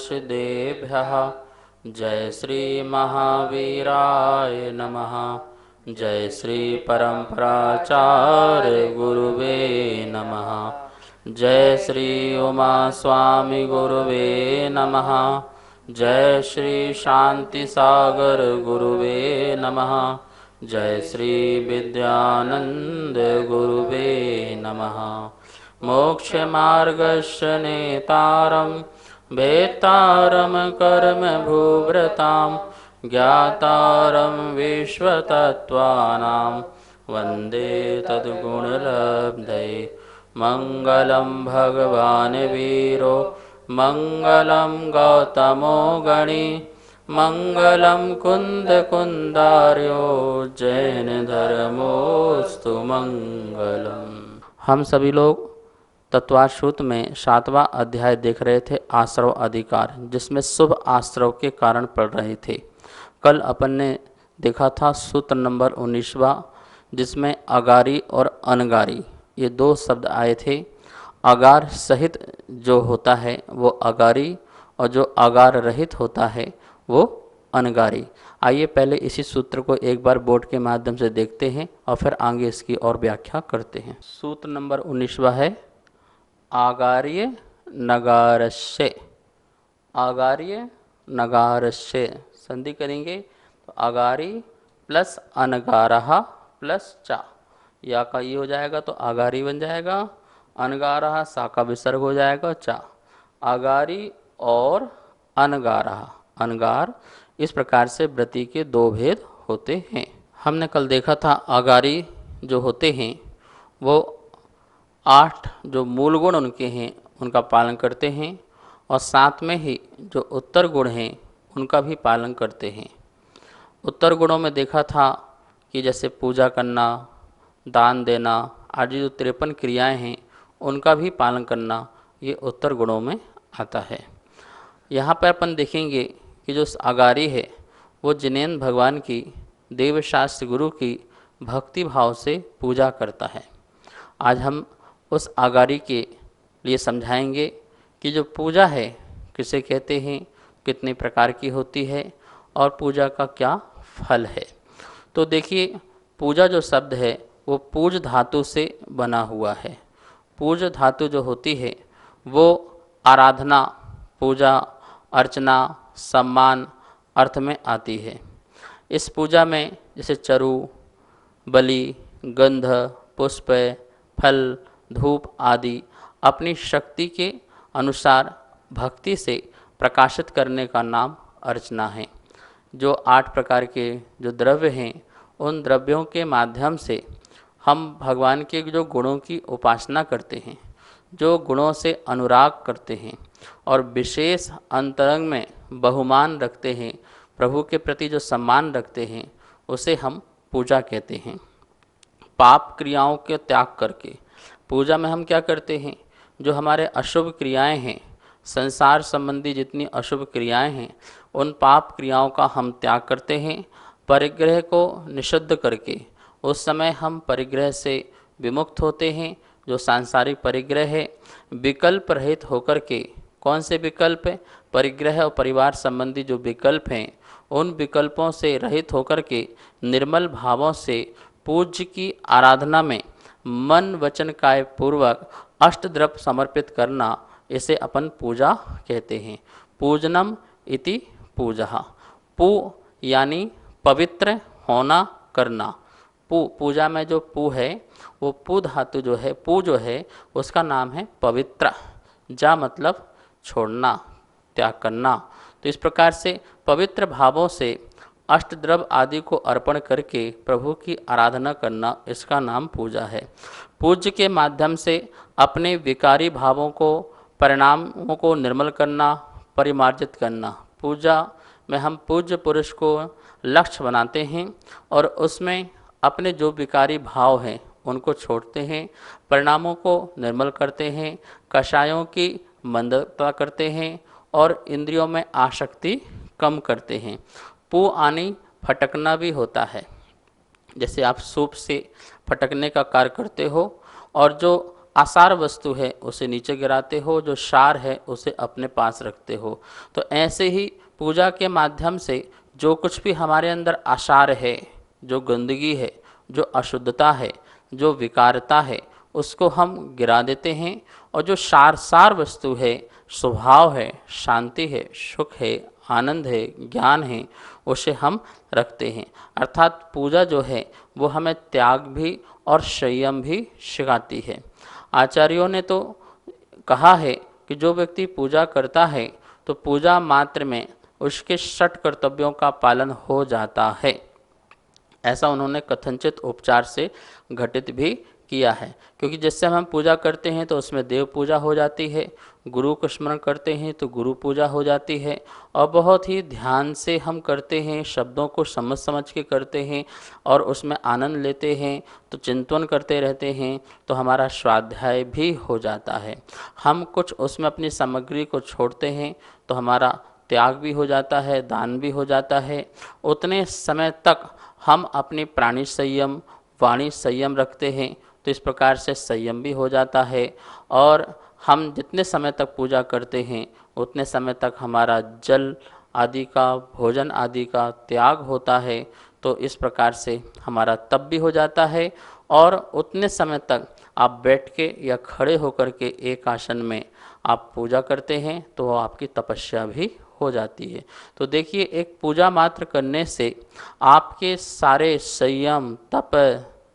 सिद्धेभ्यः। जय श्री महावीराय नमः। जय श्री परम्पराचार्य गुरुवे नमः। जय श्री उमा स्वामी गुरुवे नमः। जय श्री शांति सागर गुरुवे नमः। जय श्री विद्यानंद गुरुवे नमः। मोक्ष मार्गस्य नेतारं भेत्तारं कर्म भूभृतां ज्ञातारं विश्वतत्त्वानां वन्दे तद्गुणलब्धये। मंगलं भगवान् वीरो मंगलं गौतमो गणी मंगलं कुंद कुंदार्यो जैन धर्मोस्तु मंगलम। हम सभी लोग तत्वाश्रुत में 7वां अध्याय देख रहे थे, आश्रव अधिकार, जिसमें शुभ आश्रव के कारण पढ़ रहे थे। कल अपन ने देखा था सूत्र नंबर 19वां, जिसमें अगारी और अनगारी ये दो शब्द आए थे। अगार सहित जो होता है वो अगारी और जो अगार रहित होता है वो अनगारी। आइए पहले इसी सूत्र को एक बार बोर्ड के माध्यम से देखते हैं और फिर आगे इसकी और व्याख्या करते हैं। सूत्र नंबर 19वां है आगार्य नगारस्य। आगार्य नगारस्य संधि करेंगे तो अगारी प्लस अनगारहा प्लस चा, या का ये हो जाएगा तो आगारी बन जाएगा, अनगारहा सा का विसर्ग हो जाएगा चा। आगारी और अनगारहा, अनगार, इस प्रकार से व्रति के दो भेद होते हैं। हमने कल देखा था आगारी जो होते हैं वो 8 जो मूल गुण उनके हैं उनका पालन करते हैं और साथ में ही जो उत्तर गुण हैं उनका भी पालन करते हैं। उत्तर गुणों में देखा था कि जैसे पूजा करना, दान देना आदि जो 53 क्रियाएं हैं उनका भी पालन करना ये उत्तर गुणों में आता है। यहाँ पर अपन देखेंगे कि जो अगारी है वो जिनेंद्र भगवान की देवशास्त्र गुरु की भक्ति भाव से पूजा करता है। आज हम उस अगारी के लिए समझाएंगे कि जो पूजा है किसे कहते हैं, कितने प्रकार की होती है और पूजा का क्या फल है। तो देखिए, पूजा जो शब्द है वो पूज धातु से बना हुआ है। पूज धातु जो होती है वो आराधना, पूजा, अर्चना, सम्मान अर्थ में आती है। इस पूजा में जैसे चरु, बलि, गंध, पुष्प, फल, धूप आदि अपनी शक्ति के अनुसार भक्ति से प्रकाशित करने का नाम अर्चना है। जो 8 प्रकार के जो द्रव्य हैं उन द्रव्यों के माध्यम से हम भगवान के जो गुणों की उपासना करते हैं, जो गुणों से अनुराग करते हैं और विशेष अंतरंग में बहुमान रखते हैं, प्रभु के प्रति जो सम्मान रखते हैं उसे हम पूजा कहते हैं। पाप क्रियाओं के त्याग करके पूजा में हम क्या करते हैं, जो हमारे अशुभ क्रियाएं हैं, संसार संबंधी जितनी अशुभ क्रियाएं हैं उन पाप क्रियाओं का हम त्याग करते हैं। परिग्रह को निषिद्ध करके उस समय हम परिग्रह से विमुक्त होते हैं। जो सांसारिक परिग्रह है विकल्प रहित होकर के, कौन से विकल्प है, परिग्रह और परिवार संबंधी जो विकल्प हैं उन विकल्पों से रहित होकर के निर्मल भावों से पूज्य की आराधना में मन वचन काय पूर्वक अष्टद्रव्य समर्पित करना, इसे अपन पूजा कहते हैं। पूजनम इति पूजः। पू यानी पवित्र होना, करना। पूजा में जो पू है वो पू धातु जो है, पू जो है उसका नाम है पवित्र। जा मतलब छोड़ना, त्याग करना। तो इस प्रकार से पवित्र भावों से अष्टद्रव्य आदि को अर्पण करके प्रभु की आराधना करना, इसका नाम पूजा है। पूज्य के माध्यम से अपने विकारी भावों को, परिणामों को निर्मल करना, परिमार्जित करना। पूजा में हम पूज्य पुरुष को लक्ष्य बनाते हैं और उसमें अपने जो विकारी भाव हैं उनको छोड़ते हैं, परिणामों को निर्मल करते हैं, कषायों की मंदता करते हैं और इंद्रियों में आसक्ति कम करते हैं। पू आनी फटकना भी होता है, जैसे आप सूप से फटकने का कार्य करते हो और जो आसार वस्तु है उसे नीचे गिराते हो, जो सार है उसे अपने पास रखते हो। तो ऐसे ही पूजा के माध्यम से जो कुछ भी हमारे अंदर आसार है, जो गंदगी है, जो अशुद्धता है, जो विकारता है, उसको हम गिरा देते हैं। और जो सार वस्तु है, स्वभाव है, शांति है, सुख है, आनंद है, ज्ञान है, उसे हम रखते हैं। अर्थात पूजा जो है वो हमें त्याग भी और संयम भी सिखाती है। आचार्यों ने तो कहा है कि जो व्यक्ति पूजा करता है तो पूजा मात्र में उसके 6 कर्तव्यों का पालन हो जाता है। ऐसा उन्होंने कथनचित उपचार से घटित भी किया है। क्योंकि जिससे हम पूजा करते हैं तो उसमें देव पूजा हो जाती है, गुरु को स्मरण करते हैं तो गुरु पूजा हो जाती है, और बहुत ही ध्यान से हम करते हैं, शब्दों को समझ समझ के करते हैं और उसमें आनंद लेते हैं, तो चिंतन करते रहते हैं, तो हमारा स्वाध्याय भी हो जाता है। हम कुछ उसमें अपनी सामग्री को छोड़ते हैं तो हमारा त्याग भी हो जाता है, दान भी हो जाता है। उतने समय तक हम अपनी प्राणी संयम, वाणी संयम रखते हैं, तो इस प्रकार से संयम भी हो जाता है। और हम जितने समय तक पूजा करते हैं उतने समय तक हमारा जल आदि का, भोजन आदि का त्याग होता है, तो इस प्रकार से हमारा तप भी हो जाता है। और उतने समय तक आप बैठ के या खड़े होकर के एक आसन में आप पूजा करते हैं तो आपकी तपस्या भी हो जाती है। तो देखिए, एक पूजा मात्र करने से आपके सारे संयम, तप,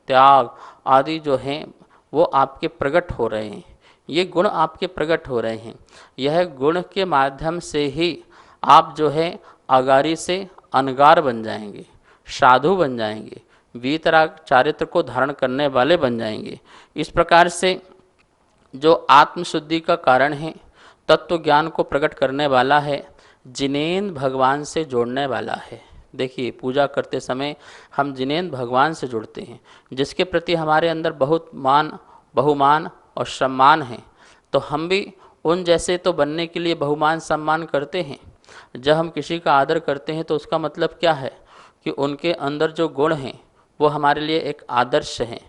त्याग आदि जो हैं वो आपके प्रकट हो रहे हैं, ये गुण आपके प्रकट हो रहे हैं। यह गुण के माध्यम से ही आप जो है अगारी से अनगार बन जाएंगे, साधु बन जाएंगे, वीतराग चारित्र को धारण करने वाले बन जाएंगे। इस प्रकार से जो आत्मशुद्धि का कारण है, तत्व ज्ञान को प्रकट करने वाला है, जिनेंद्र भगवान से जोड़ने वाला है। देखिए, पूजा करते समय हम जिनेंद्र भगवान से जुड़ते हैं, जिसके प्रति हमारे अंदर बहुत मान, बहुमान और सम्मान है। तो हम भी उन जैसे तो बनने के लिए बहुमान सम्मान करते हैं। जब हम किसी का आदर करते हैं तो उसका मतलब क्या है कि उनके अंदर जो गुण हैं वो हमारे लिए एक आदर्श हैं।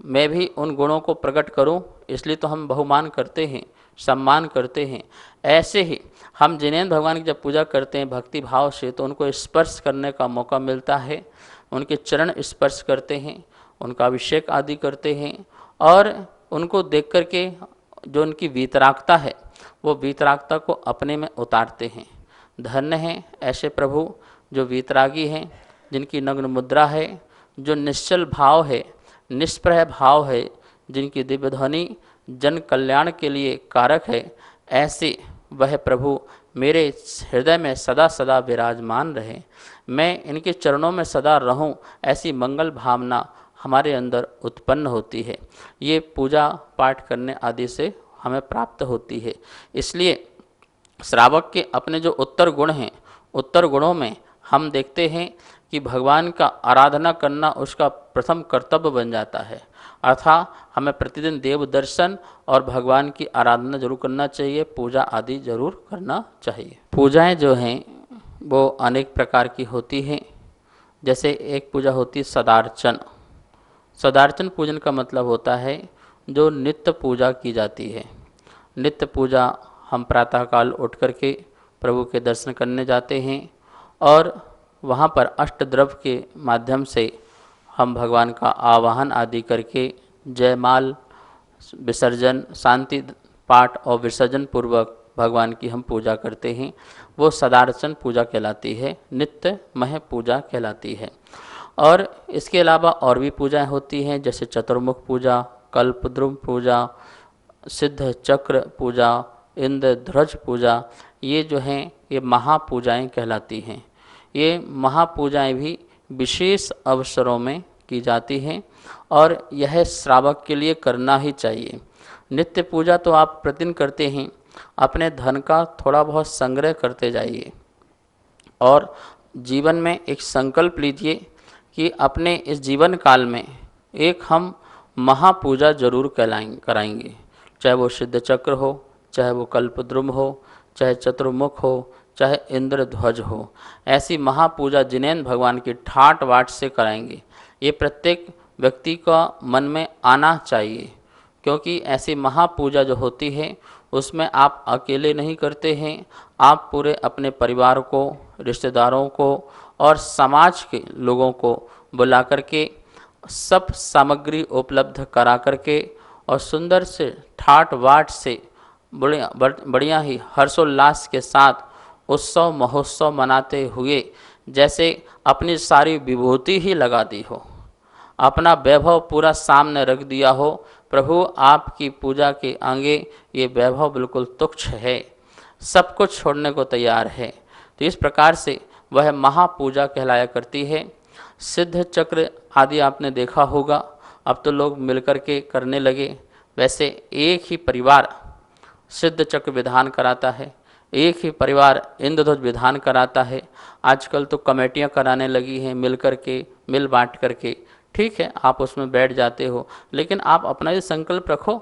मैं भी उन गुणों को प्रकट करूं, इसलिए तो हम बहुमान करते हैं, सम्मान करते हैं। ऐसे ही हम जिनेंद्र भगवान की जब पूजा करते हैं भक्ति भाव से, तो उनको स्पर्श करने का मौका मिलता है, उनके चरण स्पर्श करते हैं, उनका अभिषेक आदि करते हैं, और उनको देख कर के जो उनकी वीतरागता है वो वीतरागता को अपने में उतारते हैं। धन्य हैं ऐसे प्रभु जो वीतरागी हैं, जिनकी नग्न मुद्रा है, जो निश्चल भाव है, निष्प्रह भाव है, जिनकी दिव्य ध्वनि जन कल्याण के लिए कारक है। ऐसे वह प्रभु मेरे हृदय में सदा सदा विराजमान रहे, मैं इनके चरणों में सदा रहूं, ऐसी मंगल भावना हमारे अंदर उत्पन्न होती है। ये पूजा पाठ करने आदि से हमें प्राप्त होती है। इसलिए श्रावक के अपने जो उत्तर गुण हैं, उत्तर गुणों में हम देखते हैं कि भगवान का आराधना करना उसका प्रथम कर्तव्य बन जाता है। अर्थात हमें प्रतिदिन देव दर्शन और भगवान की आराधना जरूर करना चाहिए, पूजा आदि जरूर करना चाहिए। पूजाएं जो हैं वो अनेक प्रकार की होती हैं। जैसे एक पूजा होती है सदार्चन। सदार्चन पूजन का मतलब होता है जो नित्य पूजा की जाती है। नित्य पूजा हम प्रातःकाल उठ करके प्रभु के दर्शन करने जाते हैं और वहाँ पर अष्टद्रव्य के माध्यम से हम भगवान का आवाहन आदि करके जयमाल, विसर्जन, शांति पाठ और विसर्जन पूर्वक भगवान की हम पूजा करते हैं। वो सदार्चन पूजा कहलाती है, नित्य मह पूजा कहलाती है। और इसके अलावा और भी पूजाएं होती हैं, जैसे चतुर्मुख पूजा, कल्पद्रुम पूजा, सिद्ध चक्र पूजा, इंद्र ध्वज पूजा, ये जो हैं ये महापूजाएं कहलाती हैं। ये महापूजाएं भी विशेष अवसरों में की जाती हैं और यह श्रावक के लिए करना ही चाहिए। नित्य पूजा तो आप प्रतिदिन करते हैं, अपने धन का थोड़ा बहुत संग्रह करते जाइए और जीवन में एक संकल्प लीजिए कि अपने इस जीवन काल में एक हम महापूजा जरूर कराएंगे। चाहे वो सिद्ध चक्र हो, चाहे वो कल्पद्रुम हो, चाहे चतुर्मुख हो, चाहे इंद्र ध्वज हो, ऐसी महापूजा जिनेंद्र भगवान की ठाट बाट से कराएंगे। ये प्रत्येक व्यक्ति का मन में आना चाहिए। क्योंकि ऐसी महापूजा जो होती है उसमें आप अकेले नहीं करते हैं, आप पूरे अपने परिवार को, रिश्तेदारों को और समाज के लोगों को बुला करके सब सामग्री उपलब्ध करा करके और सुंदर से ठाट बाट से बढ़िया ही हर्षोल्लास के साथ उत्सव महोत्सव मनाते हुए जैसे अपनी सारी विभूति ही लगा दी हो, अपना वैभव पूरा सामने रख दिया हो। प्रभु आपकी पूजा के आगे ये वैभव बिल्कुल तुच्छ है, सब कुछ छोड़ने को तैयार है। तो इस प्रकार से वह महापूजा कहलाया करती है। सिद्ध चक्र आदि आपने देखा होगा, अब तो लोग मिलकर के करने लगे। वैसे एक ही परिवार सिद्ध चक्र विधान कराता है, एक ही परिवार इंद्रध्वज विधान कराता है। आजकल तो कमेटियां कराने लगी हैं मिल करके, मिल बांट करके। ठीक है, आप उसमें बैठ जाते हो, लेकिन आप अपना ये संकल्प रखो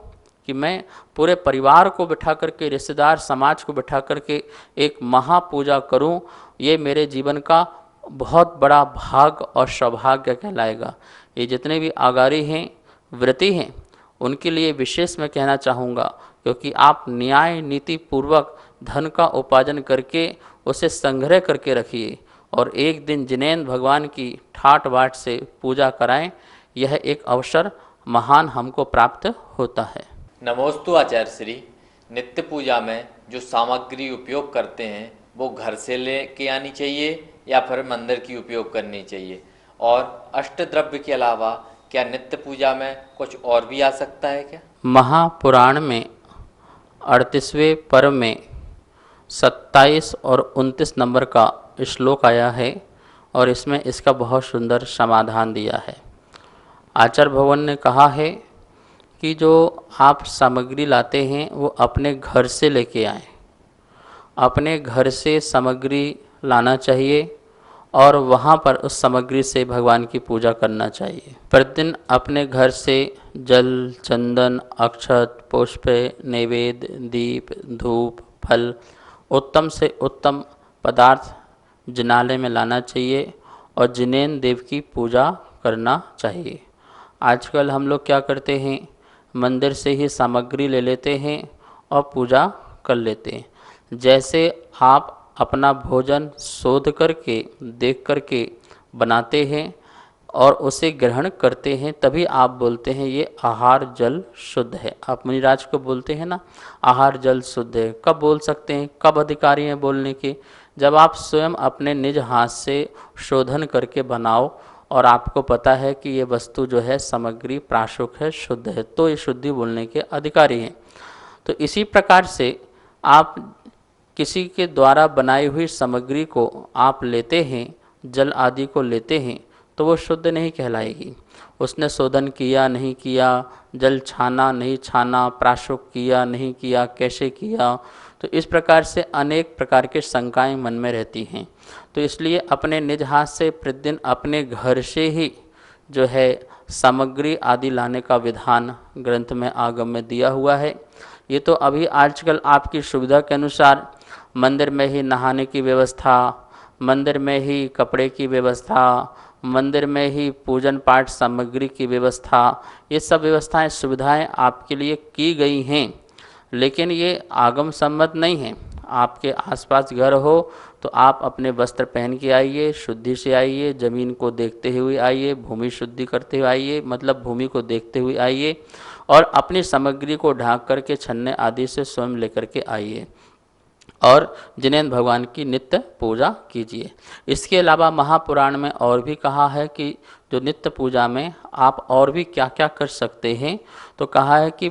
कि मैं पूरे परिवार को बिठा करके, रिश्तेदार समाज को बिठा करके एक महापूजा करूं। ये मेरे जीवन का बहुत बड़ा भाग और सौभाग्य कहलाएगा। ये जितने भी आगारी हैं, व्रती हैं, उनके लिए विशेष मैं कहना चाहूँगा, क्योंकि आप न्याय नीति पूर्वक धन का उपार्जन करके उसे संग्रह करके रखिए और एक दिन जिनेंद्र भगवान की ठाट बाट से पूजा कराएं। यह एक अवसर महान हमको प्राप्त होता है। नमोस्तु आचार्य श्री। नित्य पूजा में जो सामग्री उपयोग करते हैं वो घर से लेके आनी चाहिए या फिर मंदिर की उपयोग करनी चाहिए? और अष्टद्रव्य के अलावा क्या नित्य पूजा में कुछ और भी आ सकता है क्या? महापुराण में 38वें पर्व में 27 और 29 नंबर का श्लोक आया है और इसमें इसका बहुत सुंदर समाधान दिया है। आचार्य भगवान ने कहा है कि जो आप सामग्री लाते हैं वो अपने घर से लेके आएं, अपने घर से सामग्री लाना चाहिए और वहाँ पर उस सामग्री से भगवान की पूजा करना चाहिए। प्रतिदिन अपने घर से जल, चंदन, अक्षत, पुष्प, नैवेद्य, दीप, धूप, फल, उत्तम से उत्तम पदार्थ जिनालय में लाना चाहिए और जिनेंद्र देव की पूजा करना चाहिए। आजकल हम लोग क्या करते हैं, मंदिर से ही सामग्री ले लेते हैं और पूजा कर लेते हैं। जैसे आप अपना भोजन शोध करके, देख करके बनाते हैं और उसे ग्रहण करते हैं, तभी आप बोलते हैं ये आहार जल शुद्ध है। आप मुनिराज को बोलते हैं ना, आहार जल शुद्ध है। कब बोल सकते हैं, कब अधिकारी हैं बोलने के? जब आप स्वयं अपने निज हाथ से शोधन करके बनाओ और आपको पता है कि ये वस्तु जो है सामग्री प्राशुक है, शुद्ध है, तो ये शुद्धि बोलने के अधिकारी हैं। तो इसी प्रकार से आप किसी के द्वारा बनाई हुई सामग्री को आप लेते हैं, जल आदि को लेते हैं, तो वो शुद्ध नहीं कहलाएगी। उसने शोधन किया नहीं किया, जल छाना नहीं छाना, प्राशुक किया नहीं किया, कैसे किया, तो इस प्रकार से अनेक प्रकार के शंकाएं मन में रहती हैं। तो इसलिए अपने निज हाथ से प्रतिदिन अपने घर से ही जो है सामग्री आदि लाने का विधान ग्रंथ में आगम में दिया हुआ है। ये तो अभी आजकल आपकी सुविधा के अनुसार मंदिर में ही नहाने की व्यवस्था, मंदिर में ही कपड़े की व्यवस्था, मंदिर में ही पूजन पाठ सामग्री की व्यवस्था, ये सब व्यवस्थाएं सुविधाएं आपके लिए की गई हैं, लेकिन ये आगम सम्मत नहीं है। आपके आसपास घर हो तो आप अपने वस्त्र पहन के आइए, शुद्धि से आइए, ज़मीन को देखते हुए आइए, भूमि शुद्धि करते हुए आइए, मतलब भूमि को देखते हुए आइए और अपनी सामग्री को ढाँक करके छन्ने आदि से स्वयं लेकर के आइए और जिनेंद्र भगवान की नित्य पूजा कीजिए। इसके अलावा महापुराण में और भी कहा है कि जो नित्य पूजा में आप और भी क्या क्या कर सकते हैं, तो कहा है कि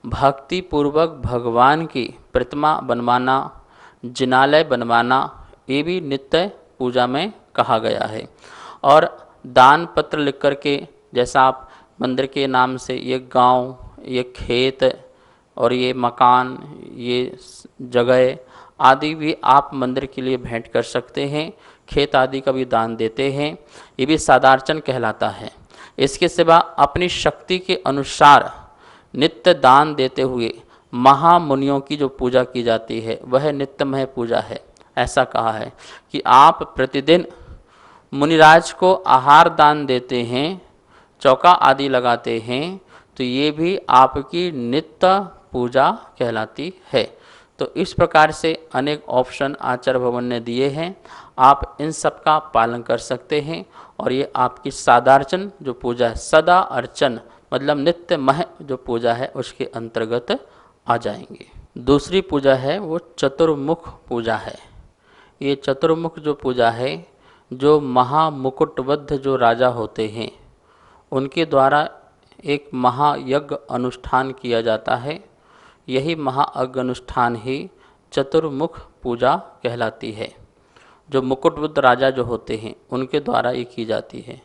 भक्ति पूर्वक भगवान की प्रतिमा बनवाना, जिनालय बनवाना, ये भी नित्य पूजा में कहा गया है। और दान पत्र लिख करके, जैसा आप मंदिर के नाम से ये गांव, ये खेत और ये मकान, ये जगह आदि भी आप मंदिर के लिए भेंट कर सकते हैं। खेत आदि का भी दान देते हैं, ये भी सादार्चन कहलाता है। इसके सिवा अपनी शक्ति के अनुसार नित्य दान देते हुए महामुनियों की जो पूजा की जाती है वह नित्यमय पूजा है। ऐसा कहा है कि आप प्रतिदिन मुनिराज को आहार दान देते हैं, चौका आदि लगाते हैं, तो ये भी आपकी नित्य पूजा कहलाती है। तो इस प्रकार से अनेक ऑप्शन आचार्य भगवान ने दिए हैं, आप इन सब का पालन कर सकते हैं और ये आपकी सादार्चन जो पूजा है, सदा अर्चन मतलब नित्य मह जो पूजा है उसके अंतर्गत आ जाएंगे। दूसरी पूजा है वो चतुर्मुख पूजा है। ये चतुर्मुख जो पूजा है, जो महामुकुटबद्ध जो राजा होते हैं उनके द्वारा एक महायज्ञ अनुष्ठान किया जाता है। यही महायज्ञ अनुष्ठान ही चतुर्मुख पूजा कहलाती है। जो मुकुटबद्ध राजा जो होते हैं उनके द्वारा ये की जाती है।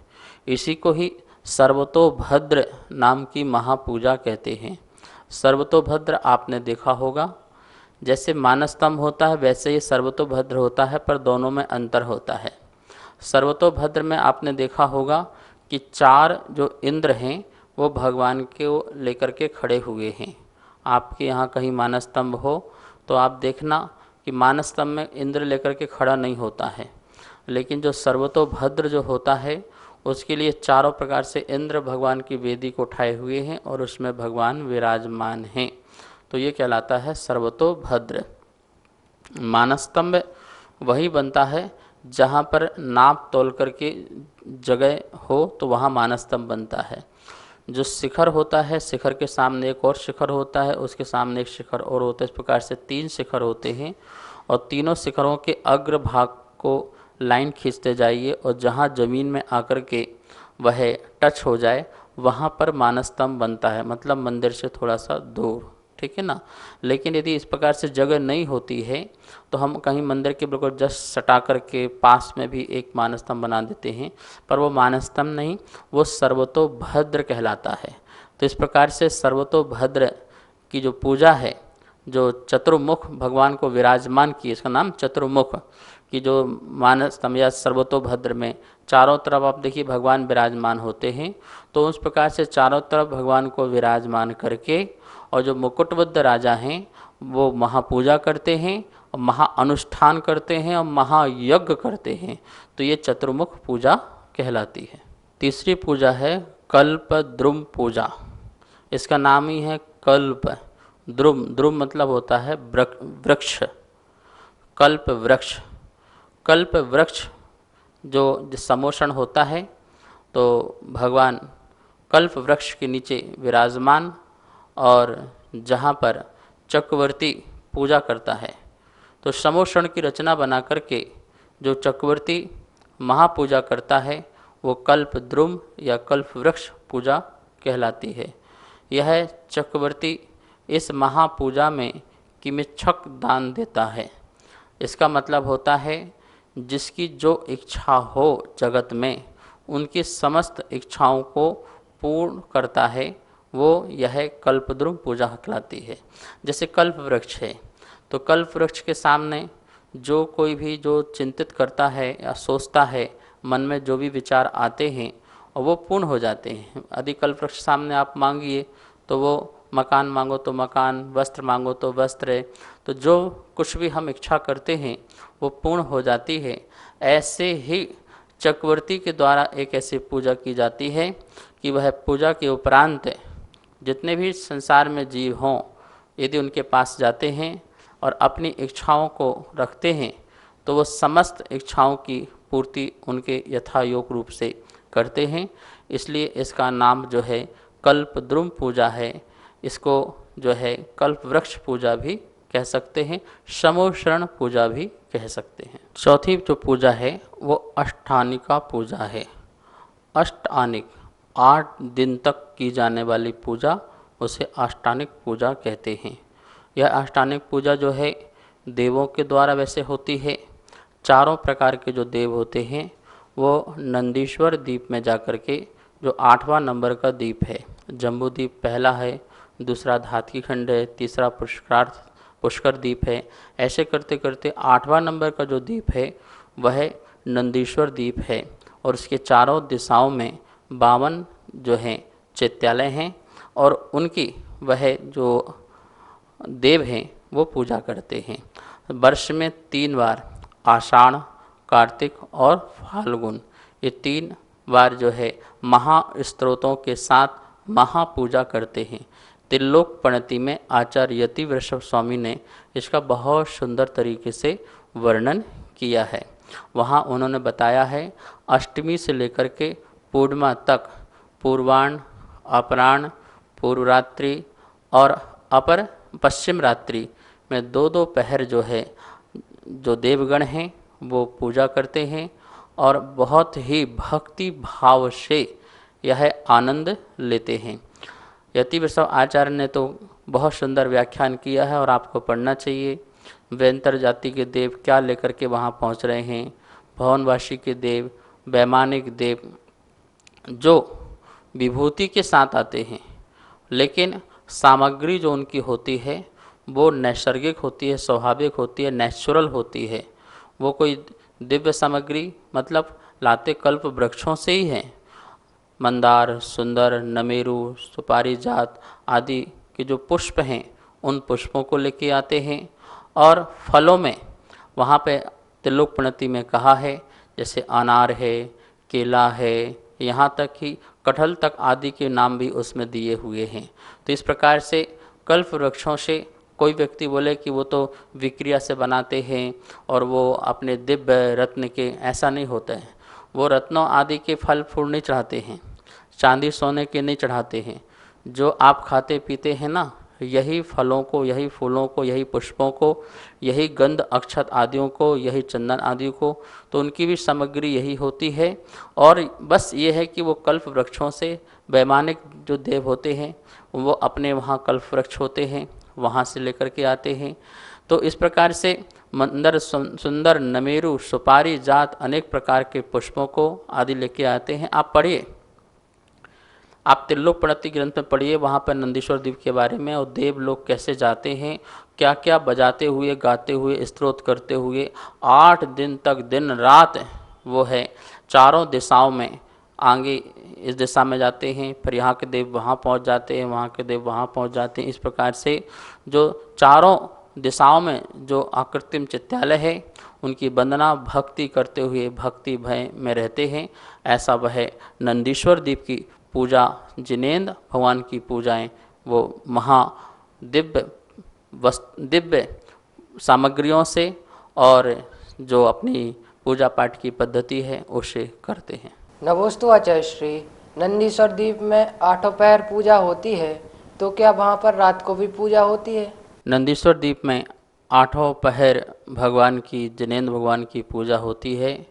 इसी को ही सर्वतोभद्र नाम की महापूजा कहते हैं। सर्वतोभद्र आपने देखा होगा, जैसे मानस्तंभ होता है वैसे ही सर्वतोभद्र होता है, पर दोनों में अंतर होता है। सर्वतोभद्र में आपने देखा होगा कि 4 जो इंद्र हैं वो भगवान को लेकर के खड़े हुए हैं। आपके यहाँ कहीं मानस्तंभ हो तो आप देखना कि मानस्तंभ में इंद्र लेकर के खड़ा नहीं होता है, लेकिन जो सर्वतोभद्र जो होता है उसके लिए चारों प्रकार से इंद्र भगवान की वेदी को उठाए हुए हैं और उसमें भगवान विराजमान हैं, तो ये कहलाता है सर्वतोभद्र। मानस्तंभ वही बनता है जहाँ पर नाप तोल करके जगह हो तो वहाँ मानस्तंभ बनता है। जो शिखर होता है, शिखर के सामने एक और शिखर होता है, उसके सामने एक शिखर और होता है। इस प्रकार से 3 शिखर होते हैं और तीनों शिखरों के अग्र भाग को लाइन खींचते जाइए और जहाँ ज़मीन में आकर के वह टच हो जाए वहाँ पर मानस्तंभ बनता है, मतलब मंदिर से थोड़ा सा दूर, ठीक है ना। लेकिन यदि इस प्रकार से जगह नहीं होती है तो हम कहीं मंदिर के बिल्कुल जस्ट सटा करके पास में भी एक मानस्तंभ बना देते हैं, पर वो मानस्तंभ नहीं, वो सर्वतोभद्र कहलाता है। तो इस प्रकार से सर्वतोभद्र की जो पूजा है, जो चतुर्मुख भगवान को विराजमान की, इसका नाम चतुर्मुख की जो मानस्तंभ या सर्वतोभद्र में चारों तरफ आप देखिए भगवान विराजमान होते हैं। तो उस प्रकार से चारों तरफ भगवान को विराजमान करके और जो मुकुटबद्ध राजा हैं वो महापूजा करते हैं और महाअनुष्ठान करते हैं और महायज्ञ करते हैं, तो ये चतुर्मुख पूजा कहलाती है। तीसरी पूजा है कल्पद्रुम पूजा। इसका नाम ही है कल्प द्रुम। द्रुम मतलब होता है वृक्ष, कल्प वृक्ष। कल्प वृक्ष जो समोषण होता है तो भगवान कल्प वृक्ष के नीचे विराजमान और जहाँ पर चक्रवर्ती पूजा करता है, तो समोषण की रचना बना करके जो चक्रवर्ती महापूजा करता है वो कल्पद्रुम या कल्प वृक्ष पूजा कहलाती है। यह चक्रवर्ती इस महापूजा में किमिच्छक दान देता है। इसका मतलब होता है जिसकी जो इच्छा हो जगत में उनकी समस्त इच्छाओं को पूर्ण करता है, वो यह कल्पद्रुम पूजा कहलाती है। जैसे कल्प वृक्ष है तो कल्प वृक्ष के सामने जो कोई भी जो चिंतित करता है या सोचता है, मन में जो भी विचार आते हैं और वो पूर्ण हो जाते हैं। यदि कल्प वृक्ष सामने आप मांगिए तो वो मकान मांगो तो मकान, वस्त्र मांगो तो वस्त्र, तो जो कुछ भी हम इच्छा करते हैं वो पूर्ण हो जाती है। ऐसे ही चक्रवर्ती के द्वारा एक ऐसी पूजा की जाती है कि वह पूजा के उपरांत जितने भी संसार में जीव हों, यदि उनके पास जाते हैं और अपनी इच्छाओं को रखते हैं तो वो समस्त इच्छाओं की पूर्ति उनके यथायोग रूप से करते हैं। इसलिए इसका नाम जो है कल्पद्रुम पूजा है। इसको जो है कल्प वृक्ष पूजा भी कह सकते हैं, समोषण पूजा भी कह सकते हैं। चौथी जो पूजा है वो अष्टानिका पूजा है। अष्टानिक 8 दिन तक की जाने वाली पूजा, उसे अष्टानिक पूजा कहते हैं। यह अष्टानिक पूजा जो है देवों के द्वारा वैसे होती है। चारों प्रकार के जो देव होते हैं वो नंदीश्वर द्वीप में जाकर के, जो 8वां नंबर का द्वीप है, जम्बू द्वीप पहला है, दूसरा धातकी खंड है, तीसरा पुष्कर द्वीप है, ऐसे करते करते 8वां नंबर का जो द्वीप है वह नंदीश्वर द्वीप है और उसके चारों दिशाओं में 52 जो हैं चैत्यालय हैं और उनकी वह जो देव हैं वो पूजा करते हैं। वर्ष में 3 बार, आषाढ़, कार्तिक और फाल्गुन, ये 3 बार जो है महास्तोत्रों के साथ महापूजा करते हैं। त्रिलोक प्रणति में आचार्य यति वृषभ स्वामी ने इसका बहुत सुंदर तरीके से वर्णन किया है। वहाँ उन्होंने बताया है अष्टमी से लेकर के पूर्णिमा तक पूर्वाण, अपराह्न, पूर्वरात्रि और अपर पश्चिम रात्रि में दो दो पहर जो है जो देवगण हैं वो पूजा करते हैं और बहुत ही भक्ति भाव से यह आनंद लेते हैं। यति वृषभ आचार्य ने तो बहुत सुंदर व्याख्यान किया है और आपको पढ़ना चाहिए। वैंतर जाति के देव क्या लेकर के वहाँ पहुँच रहे हैं, भवनवासी के देव, वैमानिक देव जो विभूति के साथ आते हैं, लेकिन सामग्री जो उनकी होती है वो नैसर्गिक होती है, स्वाभाविक होती है, नेचुरल होती है। वो कोई दिव्य सामग्री मतलब लाते कल्प वृक्षों से ही हैं। मंदार, सुंदर, नमेरु, सुपारी जात आदि के जो पुष्प हैं उन पुष्पों को लेके आते हैं। और फलों में वहाँ पे त्रिलोक प्रणति में कहा है जैसे अनार है, केला है, यहाँ तक कि कटहल तक आदि के नाम भी उसमें दिए हुए हैं। तो इस प्रकार से कल्प वृक्षों से कोई व्यक्ति बोले कि वो तो विक्रिया से बनाते हैं और वो अपने दिव्य रत्न के, ऐसा नहीं होता है। वो रत्नों आदि के फल फूल नहीं चढ़ाते हैं, चांदी सोने के नहीं चढ़ाते हैं। जो आप खाते पीते हैं ना, यही फलों को, यही फूलों को, यही पुष्पों को, यही गंध अक्षत आदियों को, यही चंदन आदि को, तो उनकी भी सामग्री यही होती है। और बस ये है कि वो कल्प वृक्षों से वैमानिक जो देव होते हैं वो अपने वहाँ कल्प वृक्ष होते हैं वहाँ से लेकर के आते हैं। तो इस प्रकार से मंदर, सुंदर, नमेरु, सुपारी जात अनेक प्रकार के पुष्पों को आदि लेके आते हैं। आप पढ़िए, आप त्रिलोक प्रणति ग्रंथ में पढ़िए, वहाँ पर नंदीश्वर द्वीप के बारे में और देव लोग कैसे जाते हैं, क्या क्या बजाते हुए, गाते हुए, स्तोत्र करते हुए 8 दिन तक दिन रात वो है चारों दिशाओं में, आगे इस दिशा में जाते हैं, फिर यहाँ के देव वहाँ पहुँच जाते हैं, वहाँ के देव वहाँ पहुँच जाते हैं। इस प्रकार से जो चारों दिशाओं में जो अकृत्रिम चित्तालय है उनकी वंदना भक्ति करते हुए भक्ति भय में रहते हैं। ऐसा वह नंदीश्वर द्वीप की पूजा, जिनेंद्र भगवान की पूजाएं वो महा दिव्य सामग्रियों से और जो अपनी पूजा पाठ की पद्धति है उसे करते हैं। नमोस्तु आचार्य श्री। नंदीश्वर द्वीप में 8 पहर पूजा होती है, तो क्या वहाँ पर रात को भी पूजा होती है? नंदीश्वर द्वीप में 8 पहर भगवान की, जिनेंद्र भगवान की पूजा होती है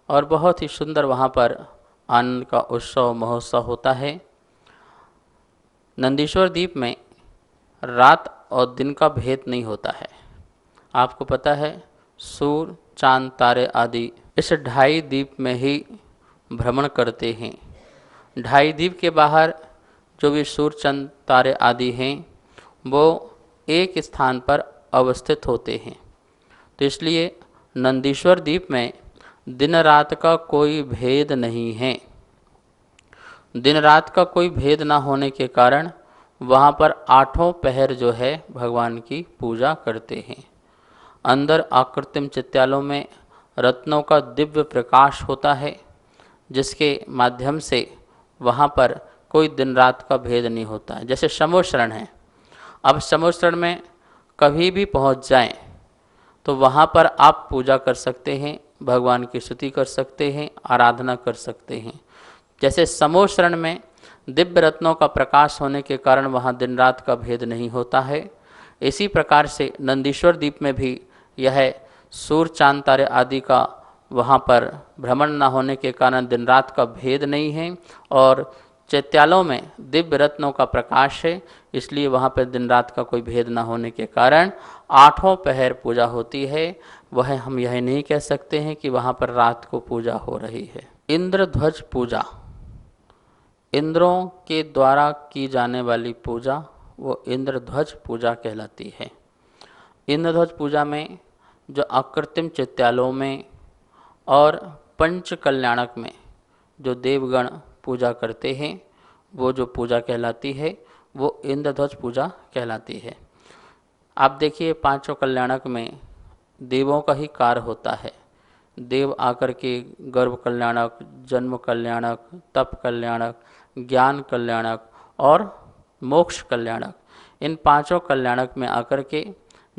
और बहुत ही सुंदर वहाँ पर आनंद का उत्सव महोत्सव होता है। नंदीश्वर द्वीप में रात और दिन का भेद नहीं होता है। आपको पता है सूर्य, चांद, तारे आदि इस 2.5 द्वीप में ही भ्रमण करते हैं। 2.5 द्वीप के बाहर जो भी सूर्य, चंद्र, तारे आदि हैं वो एक स्थान पर अवस्थित होते हैं। तो इसलिए नंदीश्वर द्वीप में दिन रात का कोई भेद नहीं है। दिन रात का कोई भेद ना होने के कारण वहाँ पर 8 पहर जो है भगवान की पूजा करते हैं। अंदर आकृतिम चित्तालयों में रत्नों का दिव्य प्रकाश होता है, जिसके माध्यम से वहाँ पर कोई दिन रात का भेद नहीं होता है। जैसे समोशरण है, अब समोशरण में कभी भी पहुँच जाएं तो वहाँ पर आप पूजा कर सकते हैं, भगवान की स्तुति कर सकते हैं, आराधना कर सकते हैं। जैसे समोशरण में दिव्य रत्नों का प्रकाश होने के कारण वहाँ दिन रात का भेद नहीं होता है, इसी प्रकार से नंदीश्वर द्वीप में भी यह सूर्य, चांद, तारे आदि का वहाँ पर भ्रमण न होने के कारण दिन रात का भेद नहीं है और चैत्यालयों में दिव्य रत्नों का प्रकाश है, इसलिए वहाँ पर दिन रात का कोई भेद न होने के कारण 8 पहर पूजा होती है। वह हम यह नहीं कह सकते हैं कि वहाँ पर रात को पूजा हो रही है। इंद्रध्वज पूजा, इंद्रों के द्वारा की जाने वाली पूजा वो इंद्रध्वज पूजा कहलाती है। इंद्रध्वज पूजा में जो अकृत्रिम चित्तालयों में और पंच कल्याणक में जो देवगण पूजा करते हैं वो जो पूजा कहलाती है वो इंद्रध्वज पूजा कहलाती है। आप देखिए 5 कल्याणक में देवों का ही कार्य होता है। देव आकर के गर्भ कल्याणक, जन्म कल्याणक, तप कल्याणक, ज्ञान कल्याणक और मोक्ष कल्याणक। इन पांचों कल्याणक में आकर के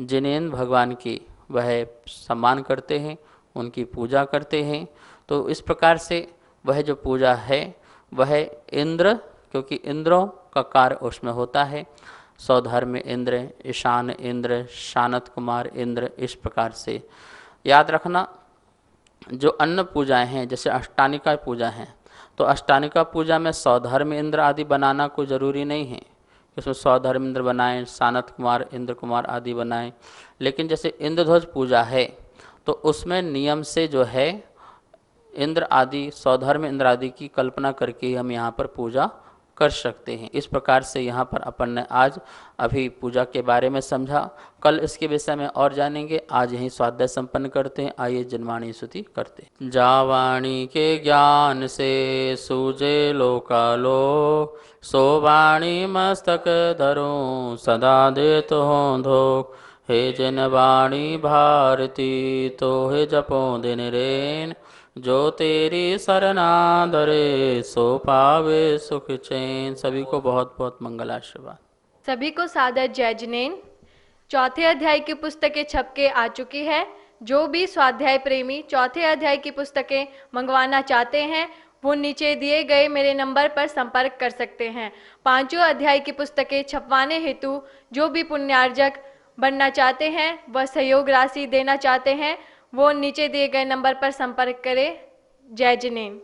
जिनेंद्र भगवान की वह सम्मान करते हैं, उनकी पूजा करते हैं। तो इस प्रकार से वह जो पूजा है वह इंद्र, क्योंकि इंद्रों का कार्य उसमें होता है, सौधर्म इंद्र, ईशान इंद्र, शानत कुमार इंद्र, इस प्रकार से याद रखना। जो अन्न पूजाएं हैं जैसे अष्टानिका पूजा है, तो अष्टानिका पूजा में सौधर्म इंद्र आदि बनाना कोई ज़रूरी नहीं है, इसमें सौधर्म इंद्र बनाएं, सानत कुमार, इंद्र कुमार आदि बनाएं। लेकिन जैसे इंद्रध्वज पूजा है तो उसमें नियम से जो है इंद्र आदि, सौधर्म इंद्र आदि की कल्पना करके हम यहाँ पर पूजा कर सकते हैं। इस प्रकार से यहाँ पर अपन ने आज अभी पूजा के बारे में समझा। कल इसके विषय में और जानेंगे। आज यहीं स्वाध्याय संपन्न करते हैं। आइए जनवाणी स्तुति करते हैं। जावाणी के ज्ञान से सूझे लोकालो, सो वाणी मस्तक धरो सदा देत हो धो। हे जनवाणी भारती तो हे जपो दिन रेन, जो तेरी शरणा धरे सो पावे सुख चैन। सभी को बहुत बहुत मंगल आशीर्वाद। सभी को सादर जय जिनेन। चौथे अध्याय की पुस्तकें छप के आ चुकी है। जो भी स्वाध्याय प्रेमी चौथे अध्याय की पुस्तकें मंगवाना चाहते हैं वो नीचे दिए गए मेरे नंबर पर संपर्क कर सकते हैं। पांचों अध्याय की पुस्तकें छपवाने हेतु जो भी पुण्यार्जक बनना चाहते हैं, वह सहयोग राशि देना चाहते हैं, वो नीचे दिए गए नंबर पर संपर्क करें। जय जिनेन।